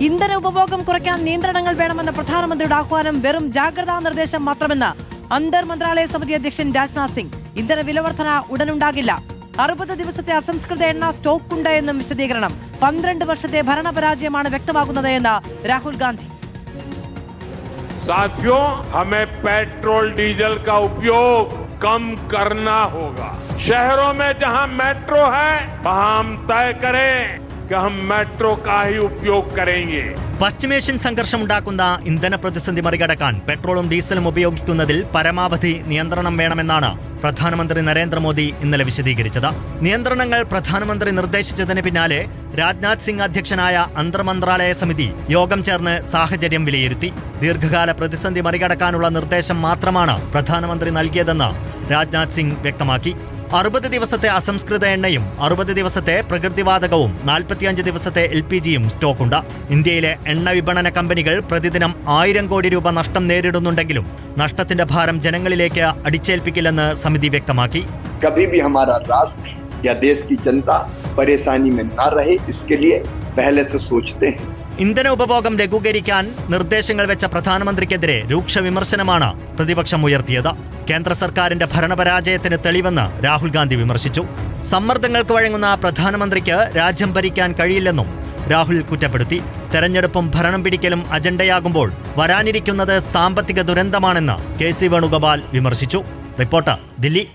ഇന്ധന ഉപഭോഗം കുറയ്ക്കാൻ നിയന്ത്രണങ്ങൾ വേണമെന്ന പ്രധാനമന്ത്രിയുടെ ആഹ്വാനം വെറും ജാഗ്രതാ നിർദ്ദേശം മാത്രമെന്ന് അന്തർ മന്ത്രാലയ സമിതി അധ്യക്ഷൻ രാജ്നാഥ് സിംഗ്. ഇന്ധന വിലവർധന ഉടനുണ്ടാകില്ല. 60 ദിവസത്തെ അസംസ്കൃത എണ്ണ സ്റ്റോക്കുണ്ട് എന്നും വിശദീകരണം. 12 വർഷത്തെ ഭരണപരാജയമാണ് വ്യക്തമാകുന്നത് എന്ന് രാഹുൽ ഗാന്ധി. साथियों, हमें पेट्रोल डीजल का उपयोग कम करना होगा. शहरों में जहां मेट्रो है वहां हम तय करें कि हम मेट्रो का ही उपयोग करेंगे. പശ്ചിമേഷ്യൻ സംഘർഷമുണ്ടാക്കുന്ന ഇന്ധന പ്രതിസന്ധി മറികടക്കാൻ പെട്രോളും ഡീസലും ഉപയോഗിക്കുന്നതിൽ പരമാവധി നിയന്ത്രണം വേണമെന്നാണ് പ്രധാനമന്ത്രി നരേന്ദ്രമോദി ഇന്നലെ വിശദീകരിച്ചത്. നിയന്ത്രണങ്ങൾ പ്രധാനമന്ത്രി നിർദ്ദേശിച്ചതിന് പിന്നാലെ രാജ്നാഥ് സിംഗ് അധ്യക്ഷനായ അന്തർമന്ത്രാലയ സമിതി യോഗം ചേർന്ന് സാഹചര്യം വിലയിരുത്തി. ദീർഘകാല പ്രതിസന്ധി മറികടക്കാനുള്ള നിർദ്ദേശം മാത്രമാണ് പ്രധാനമന്ത്രി നൽകിയതെന്ന് രാജ്നാഥ് സിംഗ് വ്യക്തമാക്കി. 60 ദിവസത്തെ അസംസ്കൃത എണ്ണയും 60 ദിവസത്തെ പ്രകൃതിവാതകവും 45 ദിവസത്തെ LPGയും സ്റ്റോക്കുണ്ട്. ഇന്ത്യയിലെ എണ്ണ വിപണന കമ്പനികൾ പ്രതിദിനം 1000 കോടി രൂപ നഷ്ടം നേരിടുന്നുണ്ടെങ്കിലും നഷ്ടത്തിന്റെ ഭാരം ജനങ്ങളിലേക്ക് അടിച്ചേൽപ്പിക്കില്ലെന്ന് സമിതി വ്യക്തമാക്കി. कभी भी हमारा राष्ट्र या देश की जनता परेशानी में न रहे, इसके लिए पहले से सोचते हैं. ഇന്ധന ഉപഭോഗം ലഘൂകരിക്കാൻ നിർദ്ദേശങ്ങൾ വെച്ച പ്രധാനമന്ത്രിക്കെതിരെ രൂക്ഷ വിമർശനമാണ് പ്രതിപക്ഷം ഉയർത്തിയത്. കേന്ദ്ര സർക്കാരിന്റെ ഭരണപരാജയത്തിന് തെളിവെന്ന് രാഹുൽ ഗാന്ധി വിമർശിച്ചു. സമ്മർദ്ദങ്ങൾക്ക് വഴങ്ങുന്ന പ്രധാനമന്ത്രിക്ക് രാജ്യം ഭരിക്കാൻ കഴിയില്ലെന്നും രാഹുൽ കുറ്റപ്പെടുത്തി. തെരഞ്ഞെടുപ്പും ഭരണം പിടിക്കലും അജണ്ടയാകുമ്പോൾ വരാനിരിക്കുന്നത് സാമ്പത്തിക ദുരന്തമാണെന്ന് KC വേണുഗോപാൽ വിമർശിച്ചു. റിപ്പോർട്ടർ, ദില്ലി.